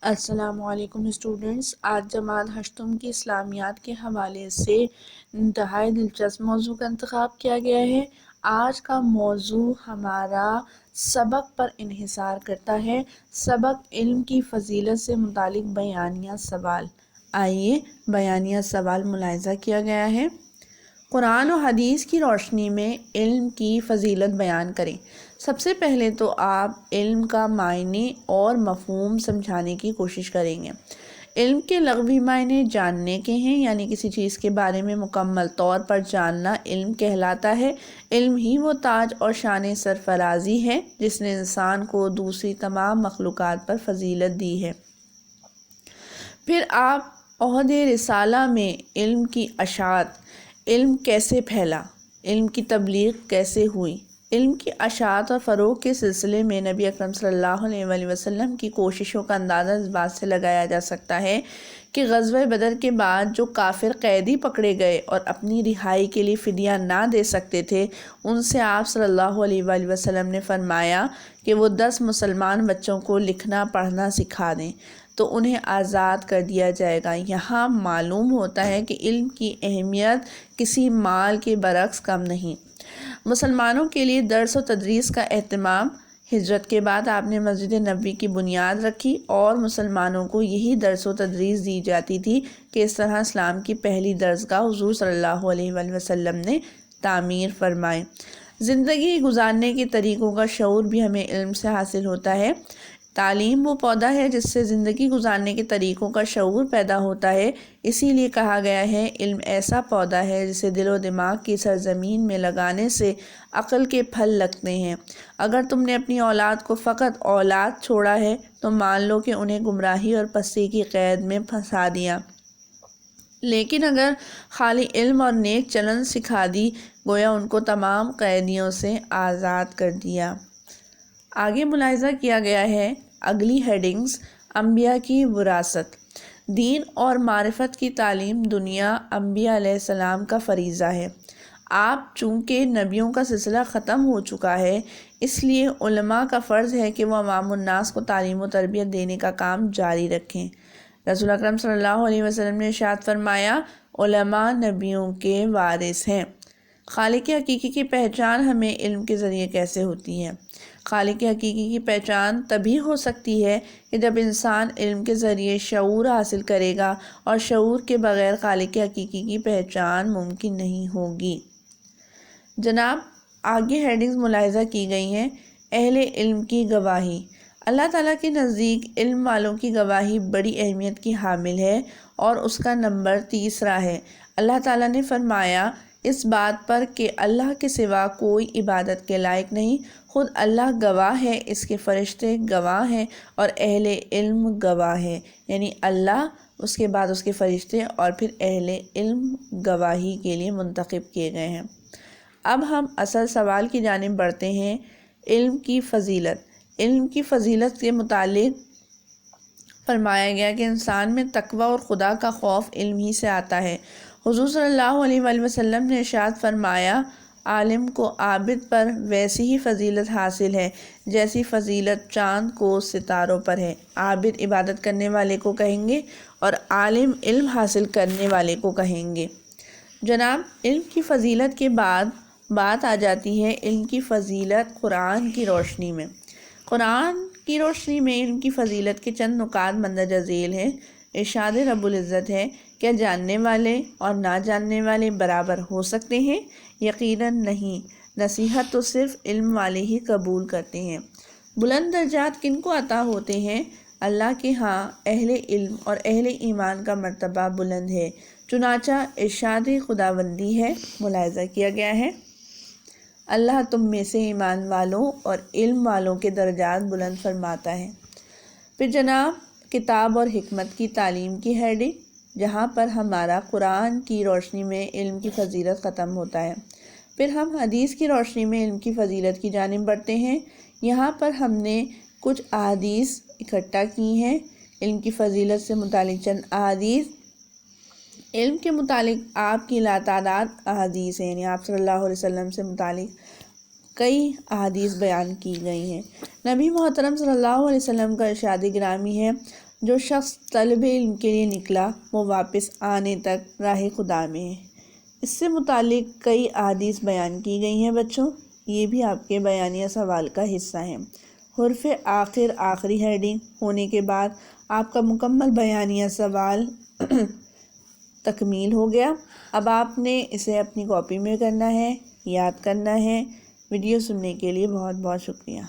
السلام علیکم اسٹوڈنٹس، آج جماعت ہشتم کی اسلامیات کے حوالے سے انتہائی دلچسپ موضوع کا انتخاب کیا گیا ہے۔ آج کا موضوع ہمارا سبق پر انحصار کرتا ہے۔ سبق علم کی فضیلت سے متعلق بیانیہ سوال۔ آئیے بیانیہ سوال ملاحظہ کیا گیا ہے۔ قرآن و حدیث کی روشنی میں علم کی فضیلت بیان کریں۔ سب سے پہلے تو آپ علم کا معنی اور مفہوم سمجھانے کی کوشش کریں گے۔ علم کے لغوی معنی جاننے کے ہیں، یعنی کسی چیز کے بارے میں مکمل طور پر جاننا علم کہلاتا ہے۔ علم ہی وہ تاج اور شان سرفرازی ہے جس نے انسان کو دوسری تمام مخلوقات پر فضیلت دی ہے۔ پھر آپ عہد رسالہ میں علم کی اشاعت، علم کیسے پھیلا، علم کی تبلیغ کیسے ہوئی، علم کی اشاعت اور فروغ کے سلسلے میں نبی اکرم صلی اللہ علیہ وآلہ وسلم کی کوششوں کا اندازہ اس بات سے لگایا جا سکتا ہے کہ غزوہ بدر کے بعد جو کافر قیدی پکڑے گئے اور اپنی رہائی کے لیے فدیہ نہ دے سکتے تھے، ان سے آپ صلی اللہ علیہ وآلہ وسلم نے فرمایا کہ وہ 10 مسلمان بچوں کو لکھنا پڑھنا سکھا دیں تو انہیں آزاد کر دیا جائے گا۔ یہاں معلوم ہوتا ہے کہ علم کی اہمیت کسی مال کے برعکس کم نہیں۔ مسلمانوں کے لیے درس و تدریس کا اہتمام۔ ہجرت کے بعد آپ نے مسجد نبوی کی بنیاد رکھی اور مسلمانوں کو یہی درس و تدریس دی جاتی تھی کہ اس طرح اسلام کی پہلی درسگاہ حضور صلی اللہ علیہ وآلہ وسلم نے تعمیر فرمائی۔ زندگی گزارنے کے طریقوں کا شعور بھی ہمیں علم سے حاصل ہوتا ہے۔ تعلیم وہ پودا ہے جس سے زندگی گزارنے کے طریقوں کا شعور پیدا ہوتا ہے۔ اسی لیے کہا گیا ہے، علم ایسا پودا ہے جسے دل و دماغ کی سرزمین میں لگانے سے عقل کے پھل لگتے ہیں۔ اگر تم نے اپنی اولاد کو فقط اولاد چھوڑا ہے تو مان لو کہ انہیں گمراہی اور پستی کی قید میں پھنسا دیا، لیکن اگر خالی علم اور نیک چلن سکھا دی، گویا ان کو تمام قیدیوں سے آزاد کر دیا۔ آگے ملاحظہ کیا گیا ہے، اگلی ہیڈنگز: انبیاء کی وراثت۔ دین اور معرفت کی تعلیم دنیا انبیاء علیہ السلام کا فریضہ ہے۔ آپ چونکہ نبیوں کا سلسلہ ختم ہو چکا ہے، اس لیے علماء کا فرض ہے کہ وہ عوام الناس کو تعلیم و تربیت دینے کا کام جاری رکھیں۔ رسول اکرم صلی اللہ علیہ وسلم نے ارشاد فرمایا، علماء نبیوں کے وارث ہیں۔ خالق حقیقی کی پہچان ہمیں علم کے ذریعے کیسے ہوتی ہے؟ خالق حقیقی کی پہچان تبھی ہو سکتی ہے کہ جب انسان علم کے ذریعے شعور حاصل کرے گا، اور شعور کے بغیر خالق حقیقی کی پہچان ممکن نہیں ہوگی۔ جناب، آگے ہیڈنگز ملاحظہ کی گئی ہیں۔ اہل علم کی گواہی۔ اللہ تعالیٰ کے نزدیک علم والوں کی گواہی بڑی اہمیت کی حامل ہے اور اس کا نمبر 3 ہے۔ اللہ تعالیٰ نے فرمایا اس بات پر کہ اللہ کے سوا کوئی عبادت کے لائق نہیں، خود اللہ گواہ ہے، اس کے فرشتے گواہ ہیں اور اہل علم گواہ ہے، یعنی اللہ، اس کے بعد اس کے فرشتے اور پھر اہل علم گواہی کے لیے منتخب کیے گئے ہیں۔ اب ہم اصل سوال کی جانب بڑھتے ہیں، علم کی فضیلت۔ علم کی فضیلت کے متعلق فرمایا گیا کہ انسان میں تقوی اور خدا کا خوف علم ہی سے آتا ہے۔ حضور صلی اللہ علیہ وآلہ وسلم نے ارشاد فرمایا، عالم کو عابد پر ویسی ہی فضیلت حاصل ہے جیسی فضیلت چاند کو ستاروں پر ہے۔ عابد عبادت کرنے والے کو کہیں گے اور عالم علم حاصل کرنے والے کو کہیں گے۔ جناب، علم کی فضیلت کے بعد بات آ جاتی ہے علم کی فضیلت قرآن کی روشنی میں۔ قرآن کی روشنی میں علم کی فضیلت کے چند نکات مندرجہ ذیل ہیں۔ ارشاد رب العزت ہے، کیا جاننے والے اور نہ جاننے والے برابر ہو سکتے ہیں؟ یقیناً نہیں، نصیحت تو صرف علم والے ہی قبول کرتے ہیں۔ بلند درجات کن کو عطا ہوتے ہیں؟ اللہ کے ہاں اہل علم اور اہل ایمان کا مرتبہ بلند ہے، چنانچہ ارشاد خداوندی ہے، ملاحظہ کیا گیا ہے، اللہ تم میں سے ایمان والوں اور علم والوں کے درجات بلند فرماتا ہے۔ پھر جناب، کتاب اور حکمت کی تعلیم کی ہیڈنگ، جہاں پر ہمارا قرآن کی روشنی میں علم کی فضیلت ختم ہوتا ہے۔ پھر ہم حدیث کی روشنی میں علم کی فضیلت کی جانب بڑھتے ہیں۔ یہاں پر ہم نے کچھ احادیث اکٹھا کی ہیں، علم کی فضیلت سے متعلق چند احادیث۔ علم کے متعلق آپ کی لاتعداد احادیث ہیں، یعنی آپ صلی اللہ علیہ وسلم سے متعلق کئی احادیث بیان کی گئی ہیں۔ نبی محترم صلی اللہ علیہ وسلم کا ارشاد گرامی ہے، جو شخص طلب علم کے لیے نکلا وہ واپس آنے تک راہ خدا میں ہے۔ اس سے متعلق کئی احادیث بیان کی گئی ہیں بچوں، یہ بھی آپ کے بیانیہ سوال کا حصہ ہیں۔ حرف آخر آخری ہیڈنگ ہونے کے بعد آپ کا مکمل بیانیہ سوال تکمیل ہو گیا۔ اب آپ نے اسے اپنی کاپی میں کرنا ہے، یاد کرنا ہے۔ ویڈیو سننے کے لیے بہت بہت شکریہ۔